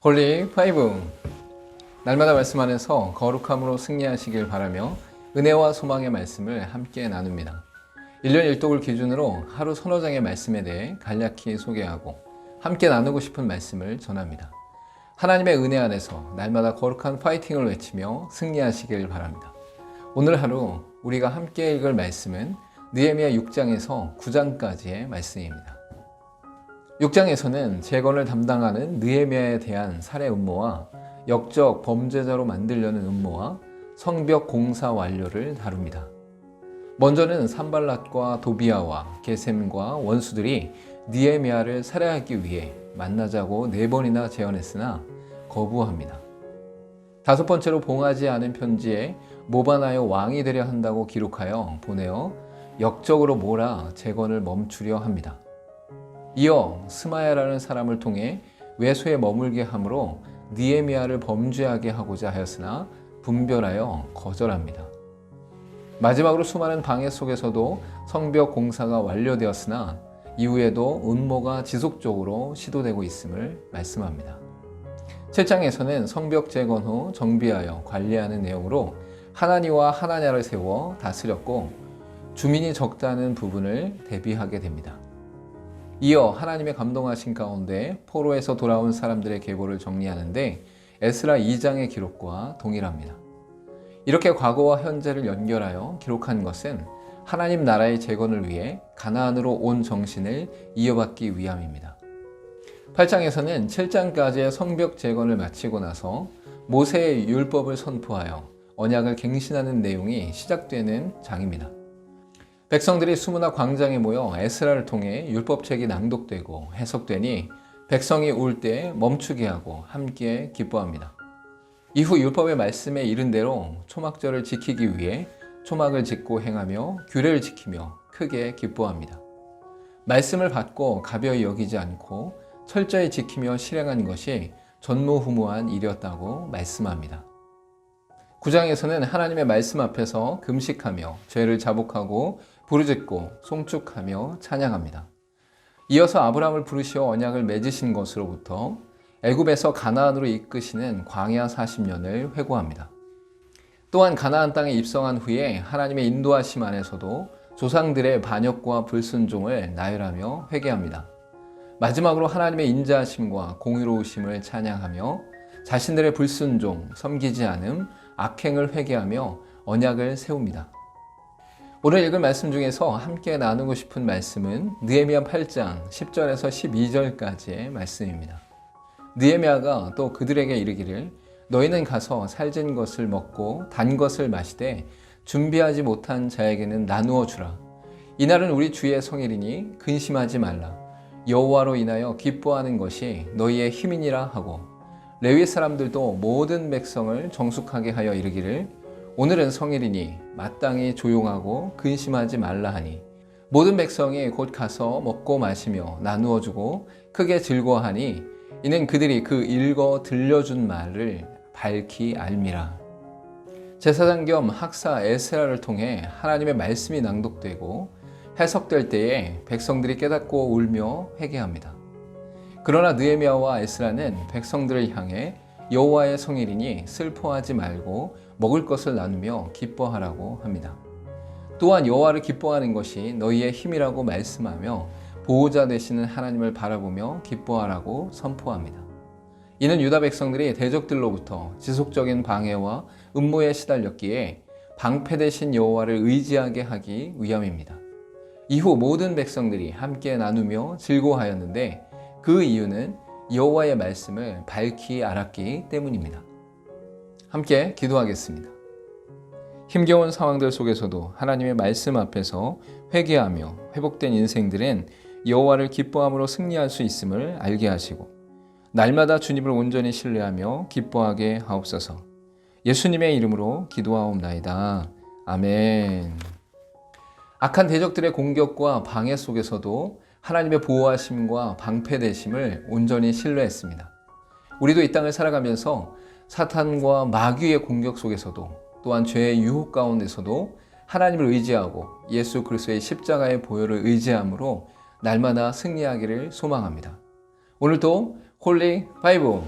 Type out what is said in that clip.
홀리 5 날마다 말씀 안에서 거룩함으로 승리하시길 바라며 은혜와 소망의 말씀을 함께 나눕니다. 1년 1독을 기준으로 하루 서너 장의 말씀에 대해 간략히 소개하고 함께 나누고 싶은 말씀을 전합니다. 하나님의 은혜 안에서 날마다 거룩한 파이팅을 외치며 승리하시길 바랍니다. 오늘 하루 우리가 함께 읽을 말씀은 느헤미야 6장에서 9장까지의 말씀입니다. 6장에서는 재건을 담당하는 느헤미야에 대한 살해 음모와 역적 범죄자로 만들려는 음모와 성벽 공사 완료를 다룹니다. 먼저는 산발랏과 도비아와 게셈과 원수들이 느헤미야를 살해하기 위해 만나자고 4번이나 제언했으나 거부합니다. 5번째로 봉하지 않은 편지에 모반하여 왕이 되려 한다고 기록하여 보내어 역적으로 몰아 재건을 멈추려 합니다. 이어 스마야라는 사람을 통해 외소에 머물게 함으로 느헤미야를 범죄하게 하고자 하였으나 분별하여 거절합니다. 마지막으로 수많은 방해 속에서도 성벽 공사가 완료되었으나 이후에도 음모가 지속적으로 시도되고 있음을 말씀합니다. 7장에서는 성벽 재건 후 정비하여 관리하는 내용으로 하나니와 하나냐를 세워 다스렸고 주민이 적다는 부분을 대비하게 됩니다. 이어 하나님의 감동하신 가운데 포로에서 돌아온 사람들의 계보를 정리하는데 에스라 2장의 기록과 동일합니다. 이렇게 과거와 현재를 연결하여 기록한 것은 하나님 나라의 재건을 위해 가나안으로 온 정신을 이어받기 위함입니다. 8장에서는 7장까지의 성벽 재건을 마치고 나서 모세의 율법을 선포하여 언약을 갱신하는 내용이 시작되는 장입니다. 백성들이 수문화 광장에 모여 에스라를 통해 율법책이 낭독되고 해석되니 백성이 울 때 멈추게 하고 함께 기뻐합니다. 이후 율법의 말씀에 이른 대로 초막절을 지키기 위해 초막을 짓고 행하며 규례를 지키며 크게 기뻐합니다. 말씀을 받고 가벼이 여기지 않고 철저히 지키며 실행한 것이 전무후무한 일이었다고 말씀합니다. 9장에서는 하나님의 말씀 앞에서 금식하며 죄를 자복하고 부르짖고 송축하며 찬양합니다. 이어서 아브라함을 부르시어 언약을 맺으신 것으로부터 애굽에서 가나안으로 이끄시는 광야 40년을 회고합니다. 또한 가나안 땅에 입성한 후에 하나님의 인도하심 안에서도 조상들의 반역과 불순종을 나열하며 회개합니다. 마지막으로 하나님의 인자하심과 공의로우심을 찬양하며 자신들의 불순종, 섬기지 않음, 악행을 회개하며 언약을 세웁니다. 오늘 읽을 말씀 중에서 함께 나누고 싶은 말씀은 느헤미야 8장 10절에서 12절까지의 말씀입니다. 느헤미야가 또 그들에게 이르기를 너희는 가서 살진 것을 먹고 단 것을 마시되 준비하지 못한 자에게는 나누어 주라. 이날은 우리 주의 성일이니 근심하지 말라. 여호와로 인하여 기뻐하는 것이 너희의 힘이니라 하고 레위 사람들도 모든 백성을 정숙하게 하여 이르기를 오늘은 성일이니 마땅히 조용하고 근심하지 말라 하니 모든 백성이 곧 가서 먹고 마시며 나누어 주고 크게 즐거워하니 이는 그들이 그 읽어 들려준 말을 밝히 알미라. 제사장 겸 학사 에스라를 통해 하나님의 말씀이 낭독되고 해석될 때에 백성들이 깨닫고 울며 회개합니다. 그러나 느헤미야와 에스라는 백성들을 향해 여호와의 성일이니 슬퍼하지 말고 먹을 것을 나누며 기뻐하라고 합니다. 또한 여호와를 기뻐하는 것이 너희의 힘이라고 말씀하며 보호자 되시는 하나님을 바라보며 기뻐하라고 선포합니다. 이는 유다 백성들이 대적들로부터 지속적인 방해와 음모에 시달렸기에 방패 되신 여호와를 의지하게 하기 위함입니다. 이후 모든 백성들이 함께 나누며 즐거워하였는데 그 이유는 여호와의 말씀을 밝히 알았기 때문입니다. 함께 기도하겠습니다. 힘겨운 상황들 속에서도 하나님의 말씀 앞에서 회개하며 회복된 인생들은 여호와를 기뻐함으로 승리할 수 있음을 알게 하시고 날마다 주님을 온전히 신뢰하며 기뻐하게 하옵소서. 예수님의 이름으로 기도하옵나이다. 아멘. 악한 대적들의 공격과 방해 속에서도 하나님의 보호하심과 방패되심을 온전히 신뢰했습니다. 우리도 이 땅을 살아가면서 사탄과 마귀의 공격 속에서도 또한 죄의 유혹 가운데서도 하나님을 의지하고 예수 그리스도의 십자가의 보혈을 의지함으로 날마다 승리하기를 소망합니다. 오늘도 홀리 5